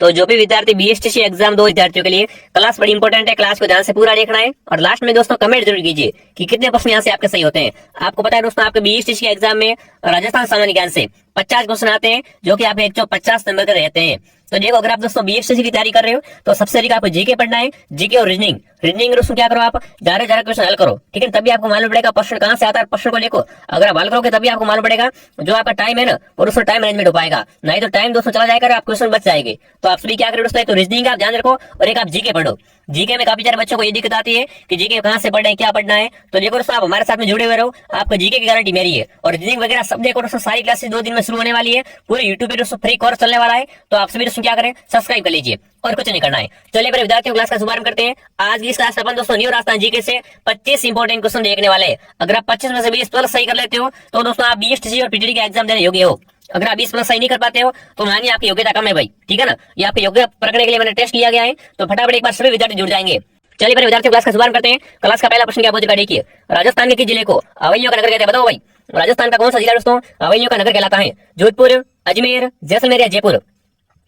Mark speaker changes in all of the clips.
Speaker 1: तो जो भी विद्यार्थी बीएसटीसी एग्जाम दो विद्यार्थियों के लिए क्लास बड़ी इंपॉर्टेंट है, क्लास को ध्यान से पूरा देखना है। और लास्ट में दोस्तों कमेंट जरूर कीजिए कि कितने प्रश्न यहाँ से आपके सही होते हैं। आपको पता है दोस्तों, आपके बीएसटीसी एग्जाम में राजस्थान सामान्य ज्ञान से 50 क्वेश्चन आते हैं, जो कि आप 150 नंबर के रहते हैं। तो देखो, अगर आप दोस्तों बीएसटीसी की तैयारी कर रहे हो तो सबसे अधिक आपको जीके पढ़ना है, जीके और रीजनिंग। रीजनिंग दोस्तों क्या करो, आप ज्यादा क्वेश्चन हल करो, ठीक है। तभी आपको मालूम पड़ेगा प्रश्न कहाँ से आता है, प्रश्न को देखो। अगर आप हल करोगे तभी आपको मालूम पड़ेगा जो आपका टाइम है ना, और उसमें टाइम मैनेजमेंट हो पाएगा। नहीं तो टाइम दोस्तों चला जाएगा, आप क्वेश्चन बच जाएंगे। तो आप सभी क्या करो दोस्तों, तो रीजनिंग आप ध्यान रखो और एक आप जीके पढ़ो। जीके में काफी सारे बच्चों को ये दिक्कत आती है कि जीके कहाँ से पढ़ना है, क्या पढ़ना है। तो देखो दोस्तों, आप हमारे साथ में जुड़े हुए रहो, आपको जीके की गारंटी मेरी है। और रीजनिंग वगैरह सब देखो दोस्तों, सारी क्लासेस 2 दिन में शुरू होने वाली है। पूरे यूट्यूब पे दोस्तों फ्री कोर्स चलने वाला है। तो आप सभी दोस्तों क्या करें, सब्सक्राइब कर लीजिए और कुछ नहीं करना है। चलिए मेरे विद्यार्थियों क्लास का शुभारंभ करते हैं। आज की इस क्लास में अपन दोस्तों न्यू राजस्थान जीके से 25 इंपॉर्टेंट क्वेश्चन देखने वाले हैं। अगर आप 25 में से 20 प्लस सही कर लेते हो तो दोस्तों आप बीएसटीसी और पीटीडी का एग्जाम देने योग्य हो। अगर आप 20 प्लस सही नहीं कर पाते हो तो मानिए आपकी योग्यता कम है भाई, ठीक है ना। ये आपकी योग्यता परखने के लिए मैंने टेस्ट किया गया है। तो फटाफट एक बार सभी विद्यार्थी जुड़ जाएंगे। चलिए मेरे विद्यार्थियों क्लास का शुभारंभ करते हैं। क्लास का पहला प्रश्न क्या पूछेगा, देखिए। राजस्थान के किस जिले को अवैयों का नगर कहते हैं, बताओ भाई। राजस्थान का कौन सा जिला दोस्तों अवैयों का नगर कहलाता है? जोधपुर, अजमेर, जैसलमेर या जयपुर?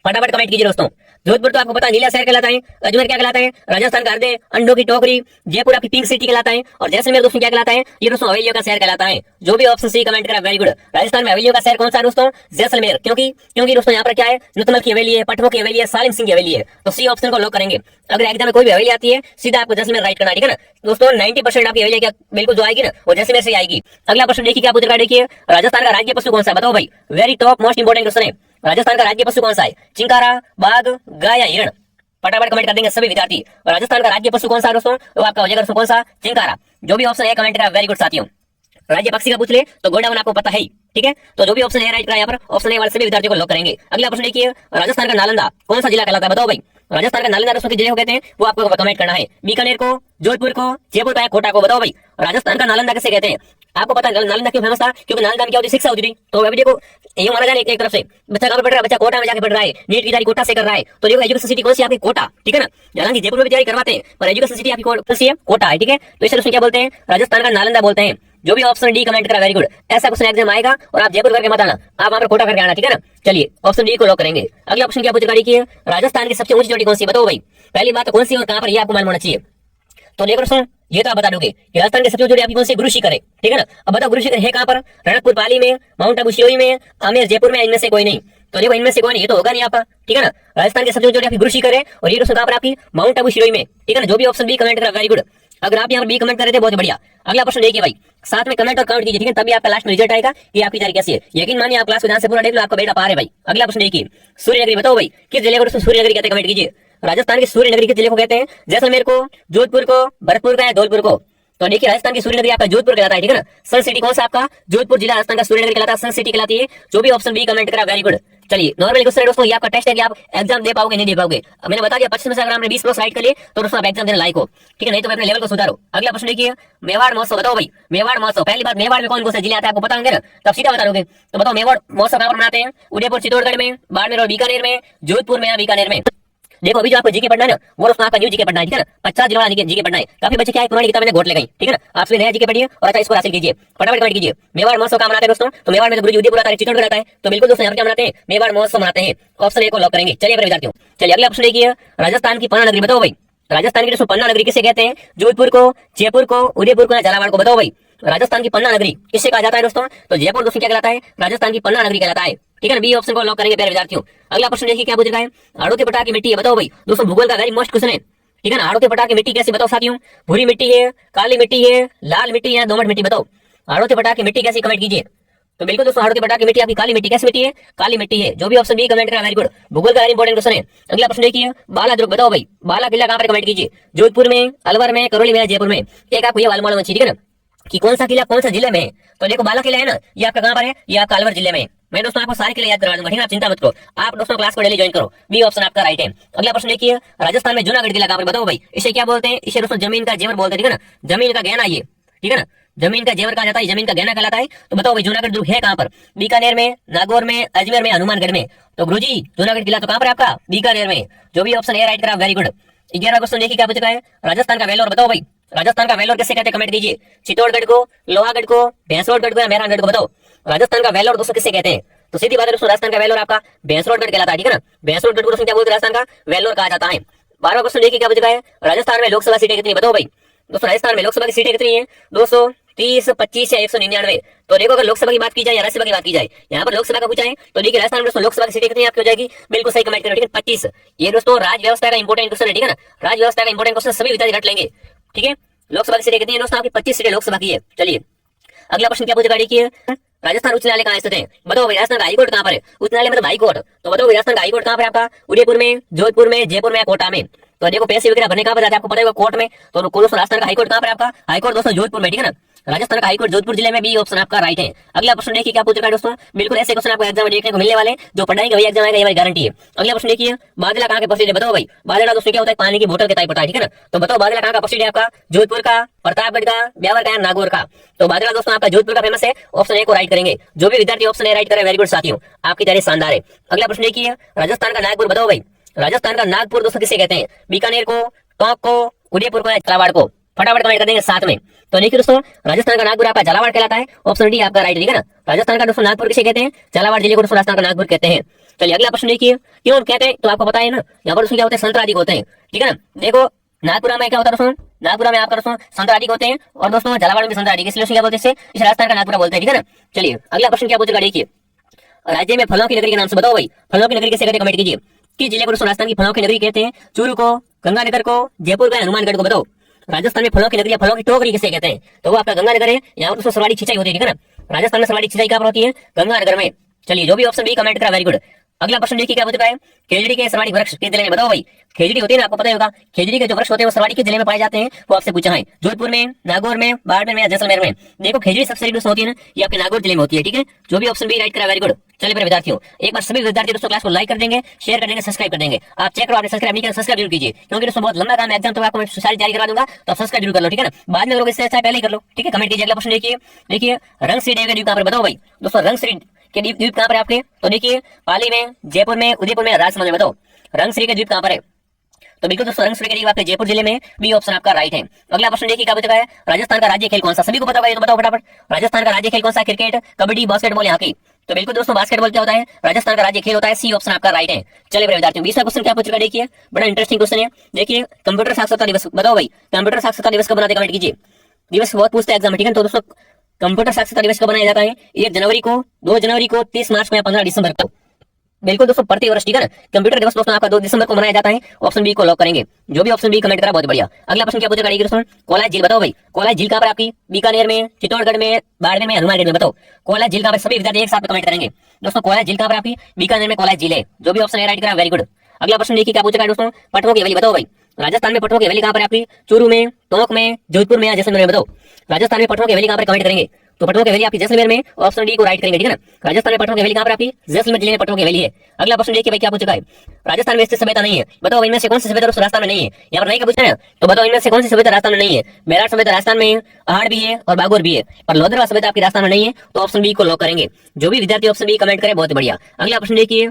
Speaker 1: फटाफट कमेंट कीजिए दोस्तों। जोधपुर तो आपको पता है नीला शहर कहलाता है। अजमेर क्या कहलाता है? राजस्थान का हृदय, अंडों की टोकरी। जयपुर आपकी पिंक सिटी कहलाता है। और जैसलमेर दोस्तों क्या कहलाता है? ये दोस्तों हवेलियों का शहर कहलाता है। जो भी ऑप्शन सी कमेंट करा वेरी गुड। राजस्थान में हवेलियों का शहर कौन सा है दोस्तों? जैसलमेर। क्योंकि दोस्तों यहाँ पर क्या है, नुतमल की हवेली है, पटवों की हवेली है, सालिम सिंह की हवेली है। तो सी ऑप्शन को लॉक करेंगे। अगर एग्जाम में कोई भी हवेली आती है सीधा आपको जैसलमेर राइट करना है, ठीक है ना दोस्तों। 90% आपकी हवेली क्या बिल्कुल जो आएगी ना वो जैसलमेर से आएगी। अगला प्रश्न देखिए क्या पूछेगा, देखिए। राजस्थान का राज्य पशु कौन सा है, बताओ भाई। Very top most important question है। राजस्थान का राज्य पशु कौन सा है? चिंकारा, बाघ, गाय या हिरण? फटाफट कमेंट कर देंगे सभी विद्यार्थी। राजस्थान का राज्य पशु कौन सा है दोस्तों? तो आपका हो जाएगा कौन सा? चिंकारा। जो भी ऑप्शन है कमेंट करा वेरी गुड साथियों। राज्य पक्षी का पूछ ले तो घोड़ा आपको पता है, ठीक है। तो जो भी ऑप्शन है राइट करा, यहाँ पर ऑप्शन ए वाले सभी विद्यार्थियों को लॉक करेंगे। अगला प्रश्न देखिए। राजस्थान का नालंदा कौन सा जिला कहलाता है, बताओ भाई। राजस्थान का नालंदा दोस्तों जिले को कहते हैं, वो आपको कमेंट करना है। बीकानेर को, जोधपुर को, जयपुर का, कोटा को? बताओ भाई राजस्थान का नालंदा किसे कहते हैं? आपको पता है नालंदा क्यों फेमस था? क्योंकि नालंदा में क्या होती, शिक्षा होती थी। तो अभी देखो ये माना जाए एक तरफ से बच्चा कहाँ पढ़ रहा है, बच्चा कोटा में जाके पढ़ रहा है, नीट की तैयारी कोटा से कर रहा है। तो देखो एजुकेशन सिटी कौन सी आपकी? कोटा, ठीक है ना। हालांकि जयपुर में भी तैयारी करवाते हैं पर एजुकेशन सिटी आपकी कौन सी है? कोटा है, ठीक है। तो इसे दोस्तों क्या बोलते हैं? राजस्थान का नालंदा बोलते हैं। जो भी ऑप्शन डी कमेंट करा वेरी गुड। ऐसा क्वेश्चन एग्जाम आएगा और आप जयपुर करके मत आना, आप वहां पर कोटा करके आना, ठीक है ना। चलिए ऑप्शन डी को लॉक करेंगे। अगला ऑप्शन क्या पूछेगा, देखिए। राजस्थान की सबसे ऊंची चोटी कौन सी, बताओ भाई। पहली बात कौन सी और कहां पर, ये आपको मालूम होना चाहिए। तो देखो दोस्तों ये तो आप बता दोगे कि राजस्थान के सबसे ऊंची चोटी आपकी कौन सी? गुरु शिखर है, ठीक है ना। अब बताओ गुरु शिखर है कहां पर? रणकपुर पाली में, माउंट आबू सिरोही में, आमेर जयपुर में, इनमें से कोई नहीं। तो देखो इनमें से कोई नहीं, ये तो होगा नहीं यहाँ पर, ठीक है ना। राजस्थान के सबसे ऊंची चोटी आपकी गुरु शिखर है और ये दोस्तों कहां पर आपकी? माउंट आबू सिरोही में, ठीक है ना। जो भी ऑप्शन बी कमेंट करा वेरी गुड। अगर आप यहाँ पर बी कमेंट कर रहे थे बहुत बढ़िया। अगला प्रश्न देखिए भाई, साथ में कमेंट और काउंट कीजिए, ठीक है। तभी आपका लास्ट में रिजल्ट आएगा कि आपकी तैयारी कैसी है। यकीन मानिए आप क्लास को ध्यान से पूरा देख लो, आपका बेटा पार है भाई। अगला प्रश्न देखिए। सूर्यनगरी बताओ भाई किस जिले को दोस्तों सूर्यनगरी कहते हैं, कमेंट कीजिए। राजस्थान की सूर्यनगरी किस जिले को कहते हैं? जैसलमेर को, जोधपुर को, भरतपुर का या धौलपुर को? तो देखिए राजस्थान की सूर्यनगरी आपका जोधपुर कहलाता है, ठीक है ना। सन सिटी कौन सा आपका? जोधपुर जिला राजस्थान का सूर्यनगरी कहलाता है, सन सिटी कहलाती है। जो भी ऑप्शन बी कमेंट करा वेरी गुड। चलिए नॉर्मल क्वेश्चन है दोस्तों, ये आपका टेस्ट है कि आप एग्जाम दे पाओगे नहीं दे पाओगे। मैंने बता दिया 25 में से अगर आपने 20 प्लस राइट कर लिए तो दोस्तों आप एग्जाम देने लायक हो, ठीक है। नहीं तो अपने लेवल को सुधारो। अगला प्रश्न देखिए। मेवाड़ महोत्सव बताओ भाई। मेवाड़ महोत्सव, पहली बात मेवाड़ में कौन कौन से जिले आते हैं आपको पता होंगे ना, तब सीधा बता दोगे। तो बताओ मेवाड़ महोत्सव कहां पर मनाते हैं? उदयपुर, चित्तौड़गढ़ में, बाड़मेर और बीकानेर में, जोधपुर में या बीकानेर में? देखो अभी जो आपको जीके पढ़ना है ना वो दोस्तों आपका न्यू जीके पढ़ना है, ठीक है ना। 50 दिनों वाला जीके पढ़ना है। काफी बच्चे क्या है पुरानी किताबें घोट ले गई, ठीक है ना। आप नया जीके पढ़िए और अच्छा इसको हासिल कीजिए। फटाफट कमेंट कीजिए। मेवाड़ महोत्सव कहां मनाते हैं दोस्तों? तो मेवाड़ में तो गुरुजी उदयपुर आता है, चित्तौड़गढ़ आता है। तो बिल्कुल दोस्तों यहाँ क्या मनाते हैं? मेवाड़ महोत्सव मनाते हैं। ऑप्शन ए को लॉक करेंगे। चलिए विद्यार्थियों चलिए अगला प्रश्न देखिए। राजस्थान की पन्ना नगरी बताओ भाई। राजस्थान की दोस्तों पन्ना नगरी किसे कहते हैं? जोधपुर को, जयपुर को, उदयपुर को या झालावाड़ को? बताओ भाई राजस्थान की पन्ना नगरी किससे कहा जाता है दोस्तों? तो जयपुर दोस्तों क्या कहलाता है? राजस्थान की पन्ना नगरी कहलाता है, ठीक है ना। बी ऑप्शन को लॉक करेंगे प्यारे विद्यार्थियों। अगला प्रश्न देखिए क्या पूछ रहा है। हाड़ोती पटार की मिट्टी है, बताओ भाई। दोस्तों भूगोल का वेरी मोस्ट क्वेश्चन है, ठीक है ना। हाड़ोती पटार की मिट्टी कैसी, बताओ साथियों। भूरी मिट्टी है, काली मिट्टी है, लाल मिट्टी है, दोमट मिट्टी? बताओ हाड़ोती पटार की मिट्टी कैसी, कमेंट कीजिए। तो बिल्कुल दोस्तों हाड़ोती पटार की मिट्टी आपकी काली मिट्टी, कैसी मिट्टी है? काली मिट्टी है। जो भी ऑप्शन बी कमेंट करा वेरी गुड। भूगोल का वेरी इंपॉर्टेंट क्वेश्चन है। अगला प्रश्न देखिए। बाला दुर्ग बताओ भाई। बाला किला कहां पर, कमेंट कीजिए। जोधपुर में, अलवर में, करौली में या जयपुर में? एक आपको ये मालूम चाहिए, ठीक है ना, कि कौन सा किला कौन सा जिले में है। तो देखो बाला किला है ना, ये आपका कहां पर है? ये आपका अलवर जिले में। मैं दोस्तों आपको सारे किले याद करवा दूंगा, ठीक है। आप चिंता मत करो, आप दोस्तों क्लास को डेली ज्वाइन करो। बी ऑप्शन आपका राइट है। अगला प्रश्न देखिए। राजस्थान में जूनागढ़ किला कहां पर, बताओ भाई। इसे क्या बोलते हैं? इसे दोस्तों जमीन का जेवर बोलते हैं, ठीक है ना। जमीन का गहना ये, ठीक है ना। जमीन का जेवर कहा जाता है, जमीन का गहना कहलाता है। तो बताओ भाई जूनागढ़ दुर्ग है कहां पर? बीकानेर में, नागौर में, अजमेर में, हनुमानगढ़ में? तो गुरुजी जूनागढ़ किला तो कहां पर आपका? बीकानेर में। जो भी ऑप्शन ए राइट करा वेरी गुड। 11वां क्वेश्चन देखिए क्या पूछा है। राजस्थान का वेलोर बताओ भाई। राजस्थान का वेलोर किसे कहते हैं, कमेंट कीजिए। चित्तौड़गढ़ को, लोहागढ़ को, भैंसवाड़गढ़ को या मेहरानगढ़ को? बताओ राजस्थान का वेलोर दोस्तों किसे कहते हैं? तो सीधी बात है दोस्तों, राजस्थान का वेलोर आपका भैंसरोडगढ़ कहलाता है, ठीक है ना। भैंसरोडगढ़ को दोस्तों क्या बोलते हैं, राजस्थान का वेलोर कहा जाता है। 12वां क्वेश्चन देखिए क्या पूछा है, राजस्थान में लोकसभा सीटें कितनी बताओ भाई। दोस्तों राजस्थान में लोकसभा की सीटें कितनी है, 230, 25 या 199। तो देखो अगर लोकसभा की बात की जाए या राज्यसभा की बात की जाए, यहाँ पर लोकसभा का पूछा है, तो देखिए राजस्थान में दोस्तों लोकसभा की सीटें कितनी आपकी हो जाएगी, बिल्कुल सही कमेंट करें, ठीक है 25। ये दोस्तों राज्य व्यवस्था का इंपॉर्टेंट क्वेश्चन है, ठीक है ना। राज्य व्यवस्था का इंपॉर्टेंट क्वेश्चन सभी विद्यार्थी रट लेंगे, ठीक है। लोकसभा की सीटें कितनी है दोस्तों, आपकी 25 सीटें लोकसभा की है। चलिए अगला प्रश्न क्या पूछा गाड़ी की है, राजस्थान उच्च न्यायालय कहाँ स्थित है बताओ भाई। राजस्थान का हाईकोर्ट कहाँ पर है, उच्च न्यायालय मतलब हाईकोर्ट। तो बताओ राजस्थान का हाईकोर्ट कहाँ पर आपका, उदयपुर में, जोधपुर में, जयपुर में या कोटा में। तो देखो पैसे वगैरह भरने कहाँ पर जाते हैं आपको पता है, कोर्ट में। तो दोस्तों राजस्थान का हाईकोर्ट कहाँ पर आपका, हाईकोर्ट दोस्तों जोधपुर में, ठीक है ना। राजस्थान का हाईकोर्ट जोधपुर जिले में, बी ऑप्शन आपका राइट है। अगला प्रश्न देखिए क्या पूछ रहा है दोस्तों, बिल्कुल ऐसे क्वेश्चन आपको एग्जाम में देखने को मिलने वाले, जो पढ़ाई का वही एग्जाम आएगा, ये गारंटी है। अगला प्रश्न देखिए, बादला कहाँ के प्रसिद्ध है बताओ भाई। बादला दोस्तों क्या होता है, पानी की बोतल के टाइप होता है, ठीक है ना। तो बताओ बादला कहाँ का प्रसिद्ध है आपका, जोधपुर का, प्रतापगढ़ का, ब्यावर का या नागौर का। तो बादला दोस्तों आपका जोधपुर का फेमस है, ऑप्शन ए को राइट करेंगे। जो भी विद्यार्थी ऑप्शन ए राइट करे, वेरी गुड साथियों, आपकी तैयारी शानदार है। अगला प्रश्न देखिए, राजस्थान का नागपुर बताओ भाई। राजस्थान का नागपुर दोस्तों किसे कहते हैं, बीकानेर को, टोंक को, उदयपुर को या झालावाड़ को। फटाफट कमेंट कर देंगे साथ में। तो देखिए दोस्तों राजस्थान का नागपुर आपका झालावाड़ कहलाता है, ऑप्शन डी आपका राइट, ठीक है ना। राजस्थान का दोस्तों नागपुर किसे कहते हैं, झालावाड़ जिले को दोस्तों राजस्थान का नागपुर कहते हैं। चलिए अगला प्रश्न देखिए, क्यों कहते हैं, तो आपको पता है ना, यहाँ पर दोस्तों क्या होते हैं, संतराधिक होते हैं, ठीक है ना। देखो नागपुर में क्या होता है दोस्तों, नागपुर में आपका दोस्तों संतराधिक होते हैं, और दोस्तों झालावाड़ में भी संतराधिक, इसलिए क्या बोलते हैं, इसे राजस्थान का नागपुर बोलते हैं, ठीक है ना। चलिए अगला प्रश्न क्या पूछेगा देखिए, राज्य में फलों की नगरी के नाम से बताओ भाई। फलों की नगरी कैसे कहते हैं, कमेंट कीजिए। किस जिले को दोस्तों राजस्थान की फलों की नगरी कहते हैं, चूरू को, गंगानगर को, जयपुर का, हनुमानगढ़ को बताओ। राजस्थान में फलों की नगरी या फलों की टोकरी किसे कहते हैं, तो वो आपका गंगानगर है। यहाँ पर दोस्तों सर्वाधिक सिंचाई होती है, ठीक है ना। राजस्थान में सर्वाधिक सिंचाई कहाँ पर होती है, गंगानगर में। चलिए जो भी ऑप्शन बी कमेंट करा, वेरी गुड। अगला प्रश्न देखिए क्या पूछा है, खेजड़ी के सर्वाधिक वृक्ष किस जिले में बताओ भाई। खेजड़ी होती है ना, आपको पता होगा, खेजड़ी के जो वृक्ष होते हैं वो सर्वाधिक किस जिले में पाए जाते हैं, वो आपसे पूछा है, जोधपुर में, नागौर में, बाड़मेर में या जैसलमेर में। देखो खेजड़ी सबसे बड़ी होती है ना, ये आपके नागौर जिले में होती है, ठीक है। जो भी ऑप्शन बी राइट करा, वेरी गुड। चलिए मेरे विद्यार्थियों, एक बार सभी विद्यार्थी दोस्तों क्लास को लाइक कर देंगे, शेयर कर देंगे, सब्सक्राइब कर देंगे। आप चेक करो, आपने सब्सक्राइब नहीं किया, सब्सक्राइब जरूर कीजिए, क्योंकि दोस्तों बहुत लंबा काम है, एग्जाम तो आपको मैं सारी तैयारी करा दूंगा, तो सब्सक्राइब जरूर कर लो, ठीक है ना। बाद में लोग इससे अच्छा पहले ही कर लो, ठीक है। कमेंट कीजिए। अगला प्रश्न देखिए, रंगश्री देवी का द्वीप कहाँ पर बताओ भाई। दोस्तों रंगश्री के द्वीप कहाँ पर आपके, तो देखिए पाली में, जयपुर में, उदयपुर में, राजसमंद में बताओ रंगश्री के द्वीप कहाँ पर है। तो बिल्कुल दोस्तों रंगश्री के द्वीप आपके जयपुर जिले में, बी ऑप्शन आपका राइट है। अगला प्रश्न देखिए क्या पूछा है, राजस्थान का राज्य खेल कौन सा, सभी को पता होगा, तो बताओ फटाफट। राजस्थान का राज्य खेल कौन सा, क्रिकेट, कबड्डी, बास्केटबॉल या हॉकी। तो बिल्कुल दोस्तों बास्केटबॉल क्या होता है, राजस्थान का राज्य खेल होता है, सी ऑप्शन आपका राइट है। चलिए मेरे विद्यार्थियों 20वां क्वेश्चन क्या पूछ चुका है देखिए, बड़ा इंटरेस्टिंग क्वेश्चन है। देखिए कंप्यूटर साक्षरता दिवस बताओ भाई, कंप्यूटर साक्षरता दिवस कब बनाते, कमेंट कीजिए। दिवस बहुत पूछते हैं एग्जाम में, ठीक है। तो दोस्तों कंप्यूटर साक्षरता दिवस कब मनाया जाता है, 1 जनवरी को, 2 जनवरी को, 30 मार्च को या 15 दिसंबर को। बिल्कुल दोस्तों प्रति वर्ष, ठीक है ना। कंप्यूटर दिवस दोस्तों आपका 2 दिसंबर को मनाया जाता है, ऑप्शन बी को लॉक करेंगे। जो भी ऑप्शन बी कमेंट करा बहुत बढ़िया। अगला प्रश्न क्या पूछेगा दोस्तों, कोलाय झील बताओ भाई। कोलाय झील कहाँ पर आपकी, बीकानेर में, चित्तौड़गढ़ में, बाड़मेर में, हनुमानगढ़ में बताओ। कोलाय झील कहाँ पर, सभी विद्यार्थी एक साथ कमेंट करेंगे दोस्तों। कोलाय झील कहाँ पर आपकी, बीकानेर में कोलाय झील है। जो भी ऑप्शन है राइट करा, वेरी गुड। अगला प्रश्न देखिए क्या पूछेगा दोस्तों, पटवों की हवेली बताओ भाई। राजस्थान में पटवों की हवेली कहाँ पर आपकी, चूरू में, टोंक में, जोधपुर में या जैसलमेर में बताओ। राजस्थान में पटवों की हवेली कहाँ पर, कमेंट करेंगे। तो पटवों की हवेली आपकी जैसलमेर में, ऑप्शन डी को राइट करेंगे, ठीक है ना। राजस्थान में पटवों की हवेली कहाँ पर आपकी, जैसलमेर जिले में पटवों की हवेली है। अगला प्रश्न देखिए भाई क्या पूछा है, राजस्थान में स्थित सभ्यता नहीं है बताओ, इनमें से कौन सी सभ्यता राजस्थान में नहीं है। यहाँ पर नहीं का पूछा है, तो बताओ इनमें से कौन सी सभ्यता राजस्थान में नहीं है। मेरठ सभ्यता राजस्थान में है, अहाड़ भी है और बागोर भी है, पर लोधरवा सभ्यता आपकी राजस्थान में नहीं है, तो ऑप्शन बी को लॉक करेंगे। जो भी विद्यार्थी ऑप्शन बी कमेंट करे बहुत बढ़िया। अगला प्रश्न देखिए,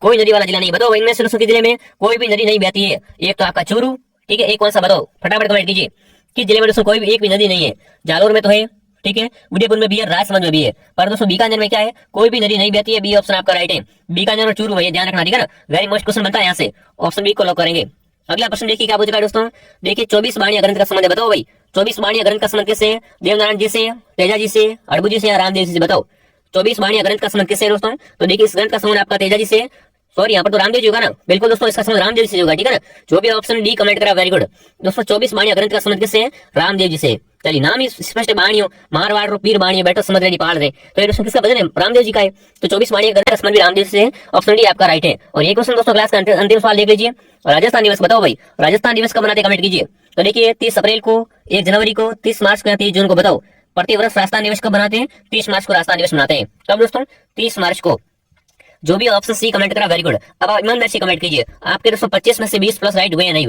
Speaker 1: कोई नदी वाला जिला नहीं बताओ, इनमें से दोस्तों जिले में कोई भी नदी नहीं बहती है। एक तो आपका चूरू, ठीक है, एक कौन सा बताओ, फटाफट कमेंट कीजिए। किस जिले में दोस्तों कोई भी एक भी नदी नहीं है, जालोर में तो है, ठीक है, उदयपुर में भी है, राजसमंद में भी है, पर दोस्तों बीकानेर में क्या है, कोई भी नदी नहीं बहती है, बी ऑप्शन आपका राइट है। बीकानेर और चूरू है, ध्यान रखना, ठीक है ना। वेरी मोस्ट क्वेश्चन बनता है यहाँ से, ऑप्शन बी को लॉक करेंगे। अगला प्रश्न देखिए क्या पूछेगा दोस्तों, देखिए 24 वाणिया ग्रंथ का संबंध बताओ भाई। 24 वाणिया ग्रंथ का संबंध किससे, देवनारायण जी से, तेजा जी से, अड़बू जी से या रामदेव जी से बताओ। 24 वाणिया ग्रंथ का संबंध किससे दोस्तों, तो देखिए इस ग्रंथ का संबंध आपका तेजा जी से, सॉरी यहाँ पर तो रामदेव जी होगा ना, बिल्कुल दोस्तों इसका संबंध रामदेव जी से होगा, ठीक है ना। जो भी ऑप्शन डी कमेंट करा, वेरी गुड दोस्तों। 24 वाणिया ग्रंथ का संबंध किससे, रामदेव जी से। चलिए नाम ही स्पष्ट बाणियों, मारवाड़ पीर बाणियों, बैठो समझ रहे पाल रहे, तो ये दोस्तों किसका भजन है, रामदेव जी का है। तो 24 वाणिया ग्रंथ का संबंध भी रामदेव जी से, ऑप्शन डी आपका राइट है। और ये क्वेश्चन दोस्तों क्लास का अंतिम सवाल देख लीजिए, राजस्थान दिवस बताओ भाई। राजस्थान दिवस कब मनाते, कमेंट कीजिए। तो देखिए 30 अप्रैल को, 1 जनवरी को, 30 मार्च को या 30 जून को बताओ। प्रतिवर्ष राजस्थान दिवस कब बनाते हैं, 30 मार्च को राजस्थान दिवस मनाते हैं। कब दोस्तों, 30 मार्च को। जो भी ऑप्शन सी कमेंट करा, वेरी गुड। अब ईमानदार से कमेंट कीजिए, आपके दोस्तों 25 में से 20 प्लस राइट हुए या नहीं हुए।